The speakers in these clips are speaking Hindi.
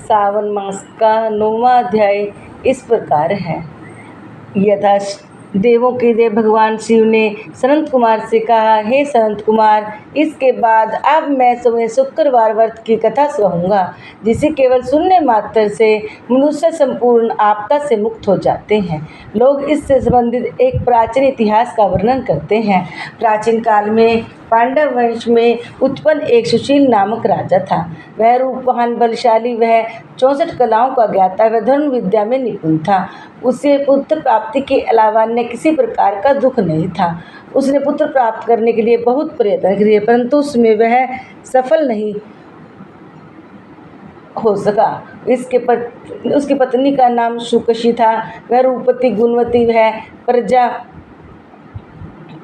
सावन मास का 9वां अध्याय इस प्रकार है। यथा देवों के देव भगवान शिव ने सनत कुमार से कहा, हे सनत कुमार, इसके बाद अब मैं तुम्हें शुक्रवार व्रत की कथा कहूँगा, जिसे केवल सुनने मात्र से मनुष्य संपूर्ण आपदा से मुक्त हो जाते हैं। लोग इससे संबंधित एक प्राचीन इतिहास का वर्णन करते हैं। प्राचीन काल में पांडव वंश में उत्पन्न एक सुशील नामक राजा था। वह रूपवान, बलशाली, वह 64 कलाओं का ज्ञाता, वह धर्म विद्या में निपुण था। उसे पुत्र प्राप्ति के अलावा अन्य किसी प्रकार का दुख नहीं था। उसने पुत्र प्राप्त करने के लिए बहुत प्रयत्न किए, परंतु उसमें वह सफल नहीं हो सका। उसकी पत्नी का नाम सुकशी था। वह रूपवती, गुणवती, वह प्रजा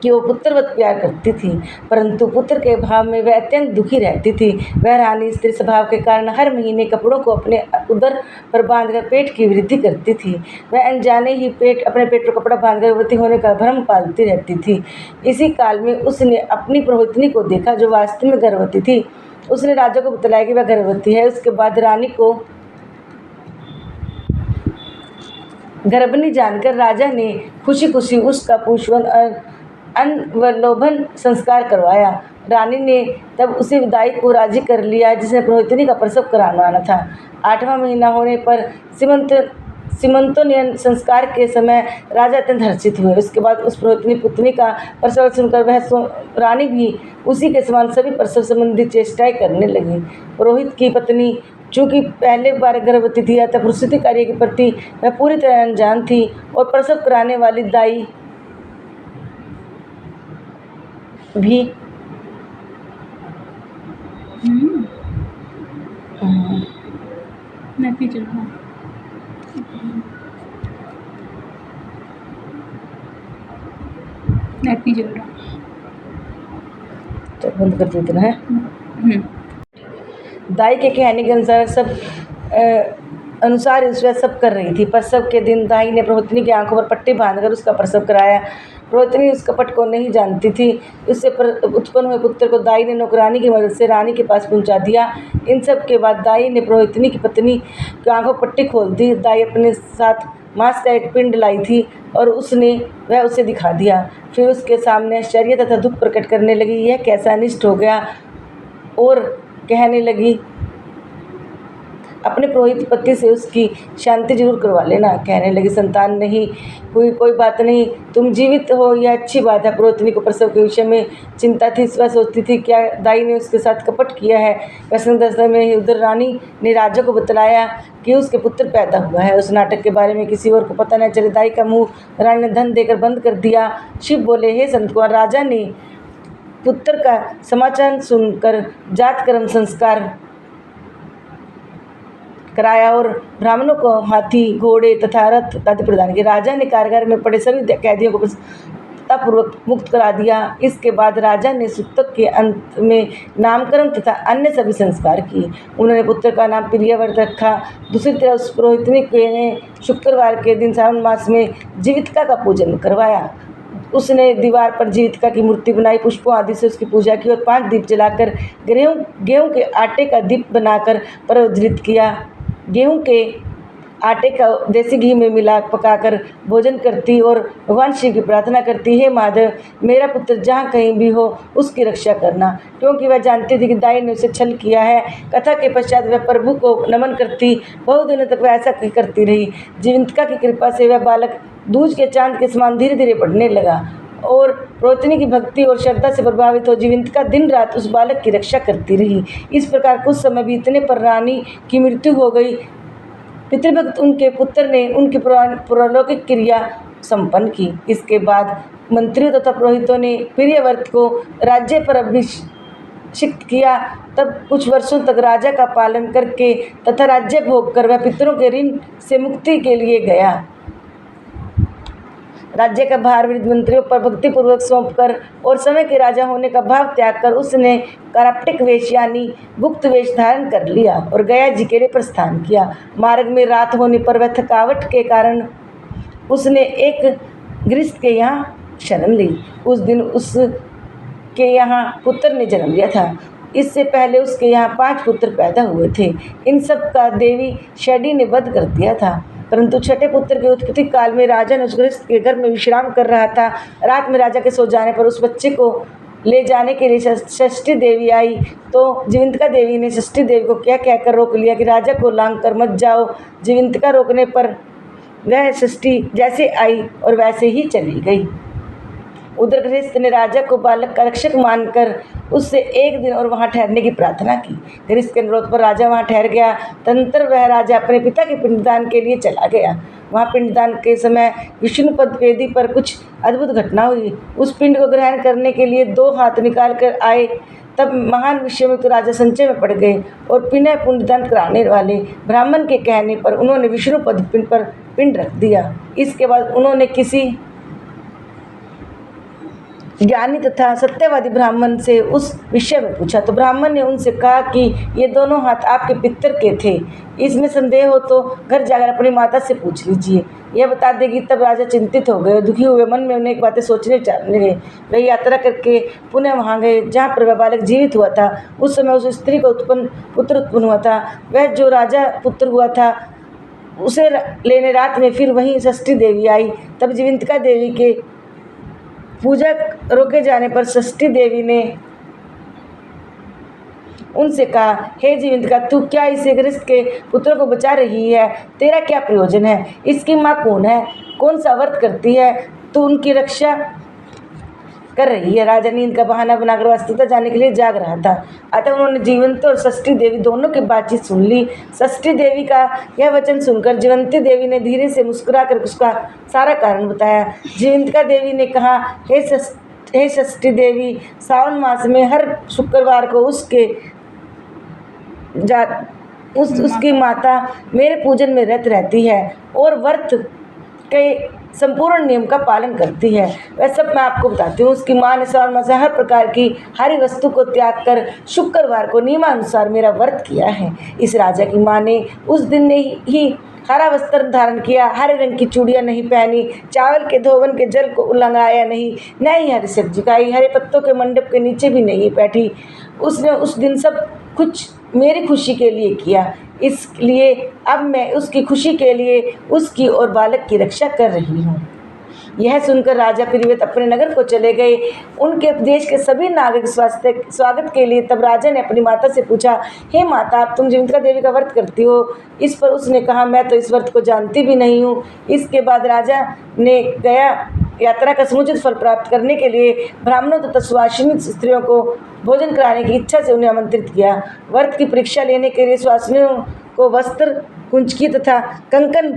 कि वो पुत्रवत प्यार करती थी, परंतु पुत्र के अभाव में वह अत्यंत दुखी रहती थी। वह रानी स्त्री स्वभाव के कारण हर महीने कपड़ों को अपने उदर पर बांधकर पेट की वृद्धि करती थी। वह अनजाने ही अपने पेट पर कपड़ा बांधकर गर्भवती होने का भ्रम पालती रहती थी। इसी काल में उसने अपनी पुरोहितनी को देखा, जो वास्तव में गर्भवती थी। उसने राजा को बतलाया कि वह गर्भवती है। उसके बाद रानी को गर्भिणी जानकर राजा ने खुशी खुशी उसका पुष्पन अनवलोभन संस्कार करवाया। रानी ने तब उसे विदाई को राजी कर लिया, जिसने पुरोहितनी का प्रसव कराना था। 8वां महीना होने पर सीमंतोन्नयन संस्कार के समय राजा अत्यंत हर्षित हुए। उसके बाद उस पुरोहितनी पुत्री का प्रसव सुनकर वह रानी भी उसी के समान सभी प्रसव संबंधी चेष्टाएं करने लगी। पुरोहित की पत्नी चूँकि पहले बार गर्भवती थी, अतः प्रसूति कार्य के प्रति वह पूरी तरह अनजान थी, और प्रसव कराने वाली दाई भी बंद कर देते हैं। दाई के कहने के अनुसार वह सब कर रही थी। प्रसव के दिन दाई ने पुरोहितनी की आंखों पर पट्टी बांधकर उसका प्रसव कराया। पुरोहितनी उस कपट को नहीं जानती थी। उससे उत्पन्न हुए पुत्र को दाई ने नौकरानी की मदद से रानी के पास पहुंचा दिया। इन सब के बाद दाई ने पुरोहितनी की पत्नी की आंखों पर पट्टी खोल दी। दाई अपने साथ मांस का एक पिंड लाई थी और वह उसे दिखा दिया। फिर उसके सामने आश्चर्य तथा दुख प्रकट करने लगी, यह कैसा अनिष्ट हो गया, और कहने लगी, अपने पुरोहित पति से उसकी शांति जरूर करवा लेना। कहने लगी, संतान नहीं हुई, कोई बात नहीं, तुम जीवित हो, यह अच्छी बात है। पुरोहितनी को प्रसव के विषय में चिंता थी। वह सोचती थी, क्या दाई ने उसके साथ कपट किया है। वसंत में उधर रानी ने राजा को बतलाया कि उसके पुत्र पैदा हुआ है। उस नाटक के बारे में किसी और को पता न चले। दाई का मुँह रानी ने धन देकर बंद कर दिया। शिव बोले, हे संत कुमार, राजा ने पुत्र का समाचार सुनकर जात कर्म संस्कार कराया और ब्राह्मणों को हाथी, घोड़े तथा रथ आदि प्रदान किए। राजा ने कारागार में पड़े सभी कैदियों को पूर्वक मुक्त करा दिया। इसके बाद राजा ने सूतक के अंत में नामकरण तथा अन्य सभी संस्कार किए। उन्होंने पुत्र का नाम प्रियव्रत रखा। दूसरी तरफ उस पुरोहितनी ने शुक्रवार के दिन सावन मास में जीवितिका का पूजन करवाया। उसने दीवार पर जीवितिका की मूर्ति बनाई, पुष्पों आदि से उसकी पूजा की और 5 दीप जलाकर गेहूं के आटे का दीप बनाकर प्रज्वलित किया। गेहूं के आटे का देसी घी में मिला पकाकर भोजन करती और भगवान शिव की प्रार्थना करती, हे माधव, मेरा पुत्र जहाँ कहीं भी हो उसकी रक्षा करना, क्योंकि वह जानती थी कि दाई ने उसे छल किया है। कथा के पश्चात वह प्रभु को नमन करती। बहुत दिनों तक वह ऐसा करती रही। जीवितिका की कृपा से वह बालक दूज के चांद के समान धीरे धीरे बढ़ने लगा, और पुरोहितनी की भक्ति और श्रद्धा से प्रभावित हो जीवितिका दिन रात उस बालक की रक्षा करती रही। इस प्रकार कुछ समय बीतने पर रानी की मृत्यु हो गई। पितृभक्त उनके पुत्र ने उनकी पुरलौकिक क्रिया संपन्न की। इसके बाद मंत्रियों तथा पुरोहितों ने प्रियव्रत को राज्य पर अभिषिक्त किया। तब कुछ वर्षों तक राजा का पालन करके तथा राज्य भोग कर वह पितरों के ऋण से मुक्ति के लिए गया। राज्य का भार वृद्ध मंत्रियों पर भक्तिपूर्वक सौंपकर और समय के राजा होने का भाव त्याग कर उसने काराप्टिक वेश यानी गुप्त वेश धारण कर लिया और गया जी के लिए प्रस्थान किया। मार्ग में रात होने पर वह थकावट के कारण उसने एक गृहस्थ के यहाँ शरण ली। उस दिन उसके यहाँ पुत्र ने जन्म लिया था। इससे पहले उसके यहाँ 5 पुत्र पैदा हुए थे। इन सब का देवी शैडी ने वध कर दिया था। परंतु छठे पुत्र के उत्पत्ति काल में राजा ने उस गृहस्थ के घर में विश्राम कर रहा था। रात में राजा के सो जाने पर उस बच्चे को ले जाने के लिए षष्ठी देवी आई, तो जीवंतिका देवी ने षष्ठी देवी को क्या कहकर रोक लिया कि राजा को लांग कर मत जाओ। जीवंतिका रोकने पर वह षष्ठी जैसे आई और वैसे ही चली गई। उधर गृहस्थ ने राजा को बालक का रक्षक मानकर उससे 1 दिन और वहाँ ठहरने की प्रार्थना की। गृहस्थ के अनुरोध पर राजा वहाँ ठहर गया। तदनंतर वह राजा अपने पिता के पिंडदान के लिए चला गया। वहाँ पिंडदान के समय विष्णुपद वेदी पर कुछ अद्भुत घटना हुई। उस पिंड को ग्रहण करने के लिए 2 हाथ निकाल कर आए। तब महान विषयमुक्त राजा संचय में पड़ गए और पुनः पिंडदान कराने वाले ब्राह्मण के कहने पर उन्होंने विष्णुपद पिंड पर पिंड रख दिया। इसके बाद उन्होंने किसी ज्ञानी तथा सत्यवादी ब्राह्मण से उस विषय में पूछा, तो ब्राह्मण ने उनसे कहा कि ये दोनों हाथ आपके पितर के थे। इसमें संदेह हो तो घर जाकर अपनी माता से पूछ लीजिए, यह बता देगी। तब राजा चिंतित हो गए और दुखी हुए मन में अनेक बातें सोचने विचारने लगे। वे यात्रा करके पुनः वहाँ गए जहाँ पर वह बालक जीवित हुआ था। उस समय उस स्त्री को पुत्र उत्पन्न हुआ था। वह जो राजा पुत्र हुआ था उसे लेने रात में फिर वहीं षष्ठी देवी आई। तब जीवंतिका देवी के पूजा रोके जाने पर षष्ठी देवी ने उनसे कहा, हे जीवंतिका, तू क्या इस गृहस्थ के पुत्रों को बचा रही है? तेरा क्या प्रयोजन है? इसकी माँ कौन है? कौन सा व्रत करती है? तू उनकी रक्षा कर रही है। राजा नींद का बहाना बनाकर वास्तविकता जानने के लिए जाग रहा था। अतः उन्होंने जीवंती और षष्ठी देवी दोनों की बातचीत सुन ली। षष्ठी देवी का यह वचन सुनकर जीवंती देवी ने धीरे से मुस्कुराकर उसका सारा कारण बताया। जीवंतिका देवी ने कहा, हे षष्ठी देवी, सावन मास में हर शुक्रवार को उसकी माता मेरे पूजन में रत रहती है और व्रत के संपूर्ण नियम का पालन करती है। वह सब मैं आपको बताती हूँ। उसकी माँ ने सावन मास में हर प्रकार की हरी वस्तु को त्याग कर शुक्रवार को नियमानुसार मेरा व्रत किया है। इस राजा की माँ ने उस दिन ही हरा वस्त्र धारण किया, हरे रंग की चूड़ियाँ नहीं पहनी, चावल के धोवन के जल को उल्लंघाया नहीं, न ही हरी सब्जी खाई, हरे पत्तों के मंडप के नीचे भी नहीं बैठी। उसने उस दिन सब कुछ मेरी खुशी के लिए किया, इसलिए अब मैं उसकी खुशी के लिए उसकी और बालक की रक्षा कर रही हूँ। यह सुनकर राजा प्रियव्रत अपने नगर को चले गए। उनके देश के सभी नागरिक स्वागत के लिए तब राजा ने अपनी माता से पूछा, हे माता, आप तुम जीवंतिका देवी का व्रत करती हो? इस पर उसने कहा, मैं तो इस व्रत को जानती भी नहीं हूँ। इसके बाद राजा ने गया यात्रा का समुचित फल प्राप्त करने के लिए ब्राह्मणों तथा सुवासिनी स्त्रियों को भोजन कराने की इच्छा से उन्हें आमंत्रित किया। व्रत की परीक्षा लेने के लिए सुवासिनियों को वस्त्र, कुंचकी तथा कंकन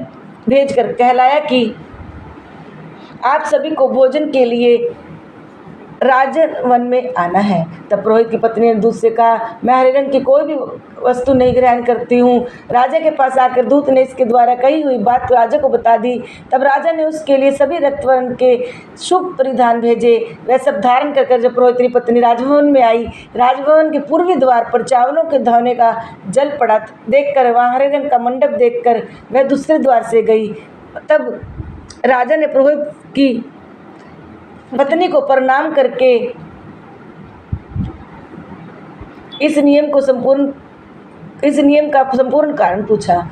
भेजकर कहलाया कि आप सभी को भोजन के लिए राजवन में आना है। तब पुरोहित की पत्नी ने दूत से कहा, मैं हरे रंग की कोई भी वस्तु नहीं ग्रहण करती हूँ। राजा के पास आकर दूत ने इसके द्वारा कही हुई बात राजा को बता दी। तब राजा ने उसके लिए सभी रक्तवर्ण के शुभ परिधान भेजे। वह सब धारण कर जब पुरोहित की पत्नी राजभवन में आई, राजभवन के पूर्वी द्वार पर चावलों के धोने का जल पड़ा देखकर, वहाँ हरे रंग का मंडप देखकर वह दूसरे द्वार से गई। तब राजा ने पुरोहित की पत्नी को प्रणाम करके इस नियम का संपूर्ण कारण पूछा।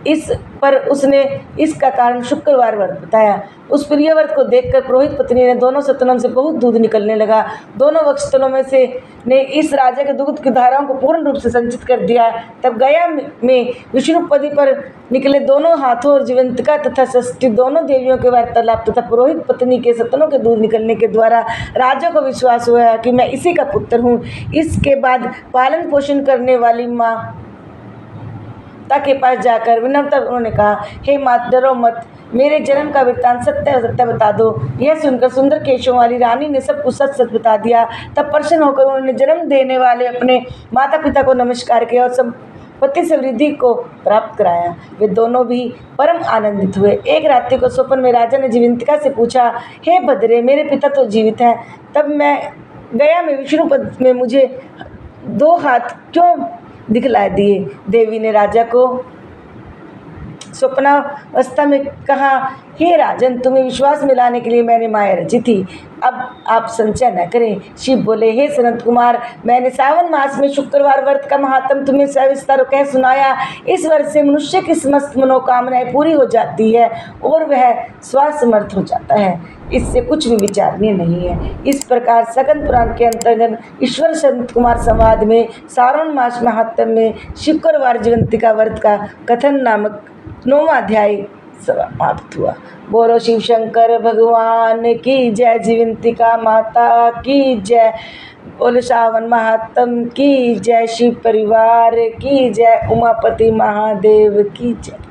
इस पर उसने इसका कारण शुक्रवार व्रत बताया। उस प्रिय व्रत को देखकर पुरोहित पत्नी ने दोनों सतनों से बहुत दूध निकलने लगा। दोनों वक्षस्थलों में से ने इस राजा के दूध की धाराओं को पूर्ण रूप से संचित कर दिया। तब गया में विष्णुपदी पर निकले दोनों हाथों और जीवंतिका तथा षष्ठी दोनों देवियों के वार्तालाप तथा पुरोहित पत्नी के सतनों के दूध निकलने के द्वारा राजा को विश्वास हुआ कि मैं इसी का पुत्र हूँ। इसके बाद पालन पोषण करने वाली माँ के पास जाकर विनम्रता उन्होंने कहा, हे मात, डरो मत, मेरे जन्म का वृत्तांत सत्य बता दो। यह सुनकर सुंदर केशों वाली रानी ने सब कुछ सच सच बता दिया। तब प्रसन्न होकर उन्होंने जन्म देने वाले अपने माता पिता को नमस्कार किया और संपत्ति समृद्धि को प्राप्त कराया। वे दोनों भी परम आनंदित हुए। एक रात्रि को स्वप्न में राजा ने जीवंतिका से पूछा, हे भद्रे, मेरे पिता तो जीवित हैं, तब मैं गया में विष्णुपद में मुझे 2 हाथ क्यों दिखलाई दिए? देवी ने राजा को स्वप्नावस्था में कहा, हे राजन, तुम्हें विश्वास में लाने के लिए मैंने माया रची थी, अब आप संचय न करें। शिव बोले, हे सनत कुमार, मैंने सावन मास में शुक्रवार व्रत का महात्म तुम्हें सविस्तार कह सुनाया। इस व्रत से मनुष्य की समस्त मनोकामनाएं पूरी हो जाती है और वह स्वासमर्थ हो जाता है, इससे कुछ भी विचारणीय नहीं है। इस प्रकार सगन पुराण के अंतर्गत ईश्वर सनत कुमार संवाद में सावन मास महात्म में शुक्रवार जीवंतिका व्रत का कथन नामक 9वां अध्याय समाप्त हुआ। बोलो शिव शंकर भगवान की जय, जीवंतिका माता की जय, बोलो सावन महात्म की जय, शिव परिवार की जय, उमापति महादेव की जय।